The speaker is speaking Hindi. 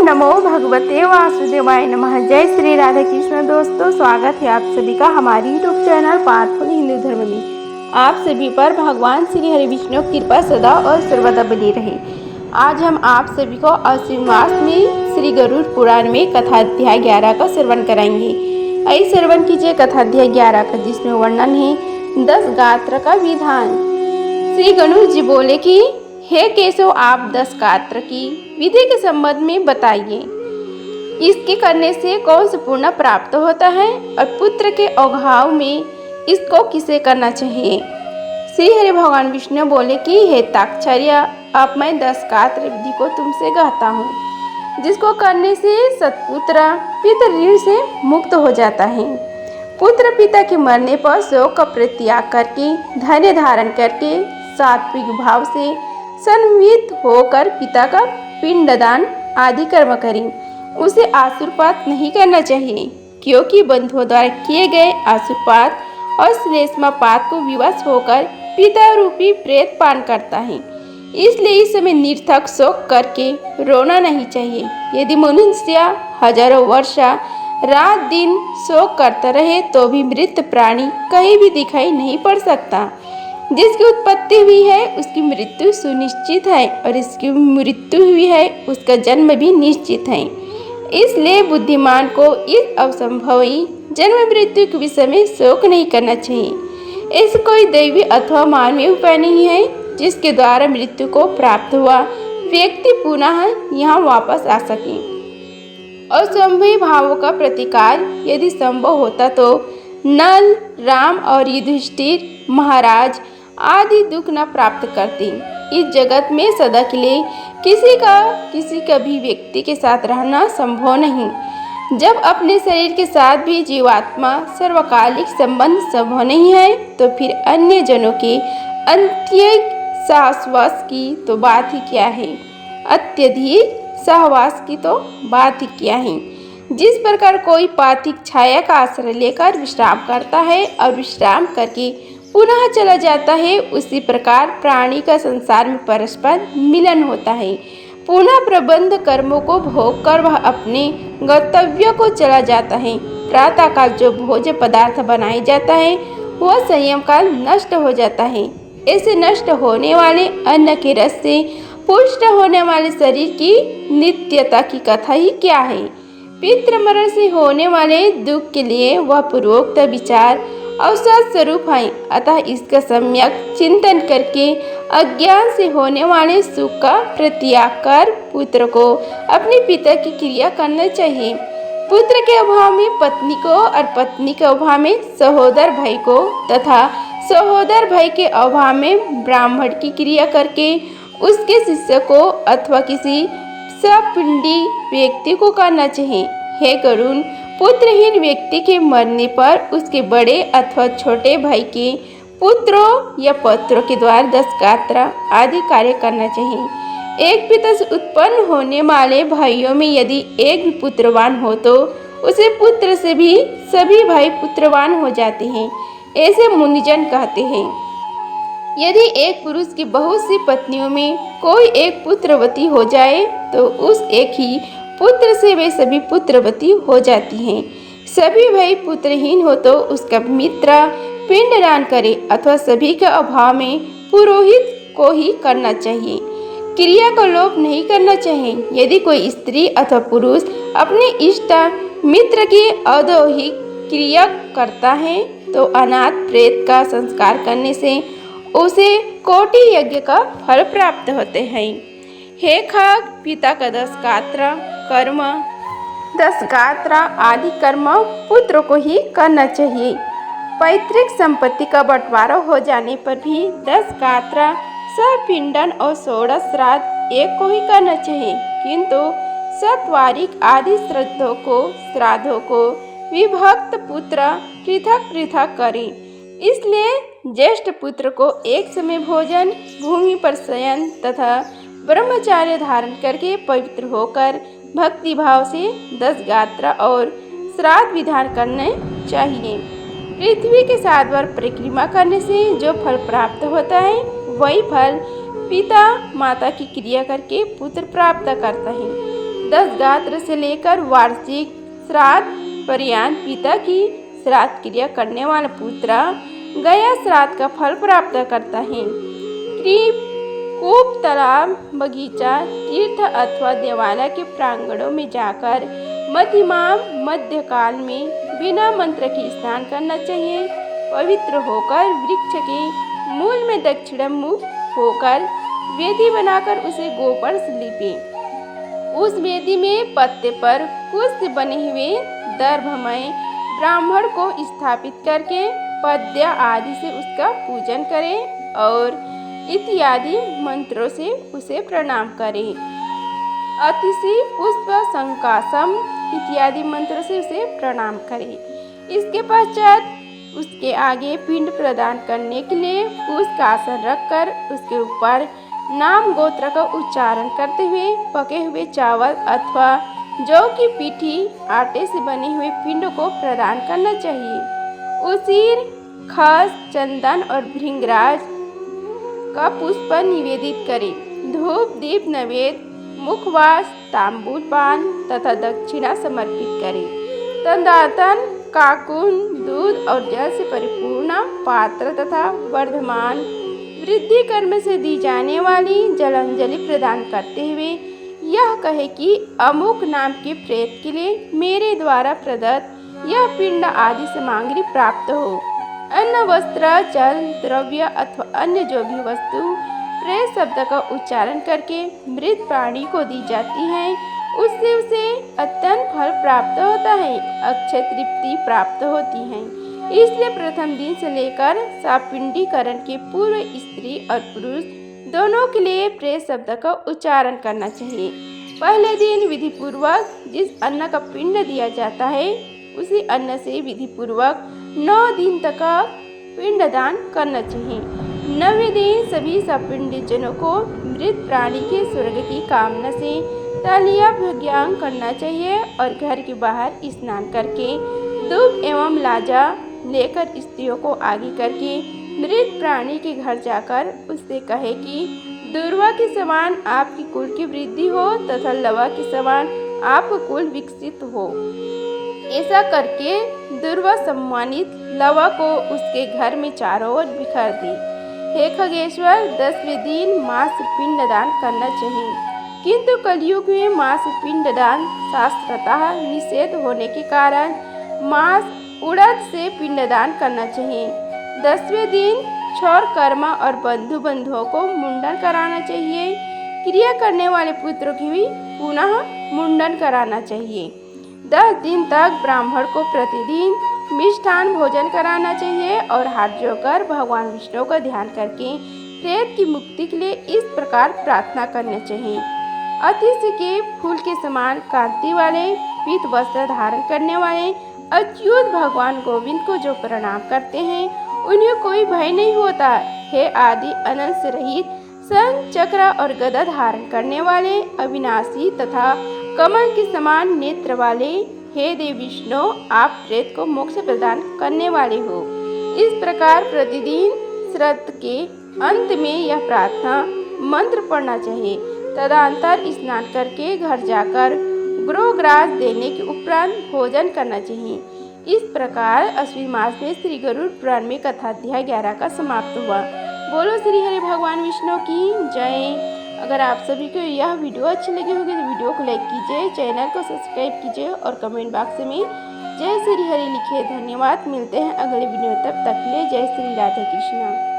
नमो भगवते वासुदेवाय नमः। जय श्री राधा कृष्ण। दोस्तों, स्वागत है आप सभी का हमारी यूट्यूब चैनल पार्थफुल हिंदू धर्म में। आप सभी पर भगवान श्री हरि विष्णु की कृपा सदा और सर्वदा बनी रहे। आज हम आप सभी को आश्विन मास में श्री गरुड़ पुराण में कथा अध्याय 11 का श्रवण कराएंगे। आइए श्रवण कीजिए कथा अध्याय 11 का, जिसमें वर्णन है 10 गात्र का विधान। श्री गरुड़ जी बोले कि हे केशव, आप 10 गात्र की विधि के संबंध में बताइए। इसके करने से कौन सा पुण्य प्राप्त होता है और पुत्र के अभाव में इसको किसे करना चाहिए। श्री हरि भगवान विष्णु बोले कि हे ताक्षर्य, अब मैं 10 गात्र विधि को तुमसे कहता हूँ, जिसको करने से सत्पुत्र पितृ ऋण से मुक्त हो जाता है। पुत्र पिता के मरने पर शोक का परित्याग करके धैर्य धारण करके सात्विक भाव से संवित होकर पिता का पिंडदान आदि कर्म करें। उसे आसुरपात नहीं करना चाहिए, क्योंकि बंधुओं द्वारा किए गए आसुरपात और श्लेष्मापात को विवश होकर पिता रूपी प्रेत पान करता है। इसलिए इस समय निर्थक शोक करके रोना नहीं चाहिए। यदि मनुष्य हजारों वर्ष रात दिन शोक करता रहे तो भी मृत प्राणी कहीं भी दिखाई नहीं पड़ सकता। जिसकी उत्पत्ति हुई है उसकी मृत्यु सुनिश्चित है, और इसकी मृत्यु हुई है उसका जन्म भी निश्चित है। इसलिए बुद्धिमान को इस असंभवी जन्म मृत्यु के विषय में शोक नहीं करना चाहिए। ऐसा कोई दैवी अथवा मानवीय उपाय नहीं है जिसके द्वारा मृत्यु को प्राप्त हुआ व्यक्ति पुनः यहाँ वापस आ सके। असंभवी भावों का प्रतिकार यदि संभव होता तो नल, राम और युधिष्ठिर महाराज आदि दुख न प्राप्त करते। इस जगत में सदा के लिए किसी का भी व्यक्ति के साथ रहना संभव नहीं। जब अपने शरीर के साथ भी जीवात्मा सर्वकालिक संबंध संभव नहीं है, तो फिर अन्य जनों के अत्यधिक सहवास की तो बात ही क्या है। अत्यधिक सहवास की तो बात ही क्या है। जिस प्रकार कोई पार्थिव छाया का आश्रय लेकर विश्राम करता है और विश्राम करके पुनः चला जाता है, उसी प्रकार प्राणी का संसार में परस्पर मिलन होता है। पुनः प्रबंध कर्मों को भोग कर वह अपने गंतव्य को चला जाता है। प्रातः काल जो भोज्य पदार्थ बनाया जाता है वह संयम काल नष्ट हो जाता है। ऐसे नष्ट होने वाले अन्न के रस से पुष्ट होने वाले शरीर की नित्यता की कथा ही क्या है। पितृमरण से होने वाले दुख के लिए वह पूर्वोक्त विचार अवसर स्वरूप है। अतः इसका सम्यक चिंतन करके अज्ञान से होने वाले सुख का परित्याग कर पुत्र को अपने पिता की क्रिया करना चाहिए। पुत्र के अभाव में पत्नी को और पत्नी के अभाव में सहोदर भाई को तथा सहोदर भाई के अभाव में ब्राह्मण की क्रिया करके उसके शिष्य को अथवा किसी सपिंडी व्यक्ति को करना चाहिए। हे गरुड़, पुत्रहीन व्यक्ति के मरने पर उसके बड़े अथवा छोटे भाई के पुत्रों या पत्रों के द्वारा 10 गात्र आदि कार्य करना चाहिए। एक पिता से उत्पन्न होने वाले भाइयों में यदि एक भी पुत्रवान हो तो उसे पुत्र से भी सभी भाई पुत्रवान हो जाते हैं, ऐसे मुनिजन कहते हैं। यदि एक पुरुष की बहुत सी पत्नियों में कोई एक पुत्रवती हो जाए तो उस एक ही पुत्र से वे सभी पुत्रवती हो जाती हैं। सभी भाई पुत्रहीन हो तो उसका मित्र पिंडदान करे अथवा सभी के अभाव में पुरोहित को ही करना चाहिए। क्रिया का लोप नहीं करना चाहिए। यदि कोई स्त्री अथवा पुरुष अपने इष्ट मित्र की औद्योगिक क्रिया करता है तो अनाथ प्रेत का संस्कार करने से उसे कोटि यज्ञ का फल प्राप्त होते हैं। हे खग, पिता का 10 गात्र कर्म 10 गात्र आदि कर्म पुत्र को ही करना चाहिए। पैतृक संपत्ति का बंटवारा हो जाने पर भी 10 गात्र सपिंडन और 16 श्राद्ध एक को ही करना चाहिए, किंतु सत्वारिक आदि श्राद्धों को विभक्त पुत्र पृथक पृथक करें। इसलिए ज्येष्ठ पुत्र को एक समय भोजन, भूमि पर शयन तथा ब्रह्मचार्य धारण करके पवित्र होकर भक्ति भाव से 10 गात्र और श्राद्ध विधान करने चाहिए। पृथ्वी के 7 बार परिक्रमा करने से जो फल प्राप्त होता है वही फल पिता माता की क्रिया करके पुत्र प्राप्त करता है। 10 गात्र से लेकर वार्षिक श्राद्ध पर्यंत पिता की श्राद्ध क्रिया करने वाला पुत्र गया श्राद्ध का फल प्राप्त करता है। कूप, तालाब, बगीचा, तीर्थ अथवा देवालय के प्रांगणों में जाकर मध्यकाल में बिना मंत्र के स्नान करना चाहिए। पवित्र होकर वृक्ष के मूल में दक्षिणामुख होकर वेदी बनाकर उसे गोबर से लीपे। उस वेदी में पत्ते पर कुश से बने हुए दर्भमय ब्राह्मण को स्थापित करके पद्य आदि से उसका पूजन करें और इत्यादि मंत्रों से उसे प्रणाम करें। अतिशि पुष्प संकासम इत्यादि मंत्रों से उसे प्रणाम करें। इसके पश्चात उसके आगे पिंड प्रदान करने के लिए उसका आसन रखकर उसके ऊपर नाम गोत्र का उच्चारण करते हुए पके हुए चावल अथवा जौ की पीठी आटे से बने हुए पिंड को प्रदान करना चाहिए। उसीर, खस, चंदन और भृंगराज का पुष्प निवेदित करें। धूप, दीप, नैवेद्य, मुखवास, तांबूल पान तथा दक्षिणा समर्पित करें। तदनंतर काकुन, दूध और जल से परिपूर्ण पात्र तथा वर्धमान वृद्धि कर्म से दी जाने वाली जलांजलि प्रदान करते हुए यह कहे कि अमुक नाम के प्रेत के लिए मेरे द्वारा प्रदत्त यह पिंड आदि सामग्री प्राप्त हो। अन्न, वस्त्र, जल, द्रव्य अथवा अन्य जो भी वस्तु प्रेत शब्द का उच्चारण करके मृत प्राणी को दी जाती है उससे उसे अत्यंत फल प्राप्त होता है, अक्षय तृप्ति प्राप्त होती है। इसलिए प्रथम दिन से लेकर सापिंडीकरण के पूर्व स्त्री और पुरुष दोनों के लिए प्रेत शब्द का उच्चारण करना चाहिए। पहले दिन विधि पूर्वक जिस अन्न का पिंड दिया जाता है उसी अन्न से विधि पूर्वक 9 दिन तक का पिंडदान करना चाहिए। 9वें दिन सभी सापिंडीजनों को मृत प्राणी के स्वर्ग की कामना से तालियाभ्यंग करना चाहिए और घर के बाहर स्नान करके दूध एवं लाजा लेकर स्त्रियों को आगे करके मृत प्राणी के घर जाकर उससे कहे कि दुर्वा के समान आपकी कुल की वृद्धि हो तथा लवा के समान आपका कुल विकसित हो। ऐसा करके दुर्वा सम्मानित लवा को उसके घर में चारों ओर बिखर दी। हे खगेश्वर, 10वें दिन मांस पिंडदान करना चाहिए, किंतु कलयुग में मांस पिंडदान शास्त्रतः निषेध होने के कारण मांस उड़द से पिंडदान करना चाहिए। 10वें दिन क्षौर कर्मा और बंधुओं को मुंडन कराना चाहिए। क्रिया करने वाले पुत्रों की भी पुनः मुंडन कराना चाहिए। 10 दिन तक ब्राह्मण को प्रतिदिन मिष्ठान भोजन कराना चाहिए और हाथ जोड़कर भगवान विष्णु का ध्यान करके प्रेत की मुक्ति के लिए इस प्रकार प्रार्थना करनी चाहिए। अतिशय के फूल के समान कांति वाले पीत वस्त्र धारण करने वाले अच्युत भगवान गोविंद को जो प्रणाम करते हैं उन्हें कोई भय नहीं होता। हे आदि अनंत से रहित शंख, चक्र और गदा धारण करने वाले अविनाशी तथा कमल के समान नेत्र वाले हे देव विष्णु, आप प्रेत को मोक्ष प्रदान करने वाले हो। इस प्रकार प्रतिदिन श्राद्ध के अंत में यह प्रार्थना मंत्र पढ़ना चाहिए। तदनंतर स्नान करके घर जाकर गृहग्रास देने के उपरांत भोजन करना चाहिए। इस प्रकार अश्विन मास में श्री गरुड़ पुराण में कथाध्याय 11 का समाप्त हुआ। बोलो श्री हरि भगवान विष्णु की जय। अगर आप सभी को यह वीडियो अच्छी लगी होगी तो वीडियो को लाइक कीजिए, चैनल को सब्सक्राइब कीजिए और कमेंट बॉक्स में जय श्री हरि लिखिए। धन्यवाद। मिलते हैं अगले वीडियो, तब तक के लिए जय श्री राधे कृष्णा।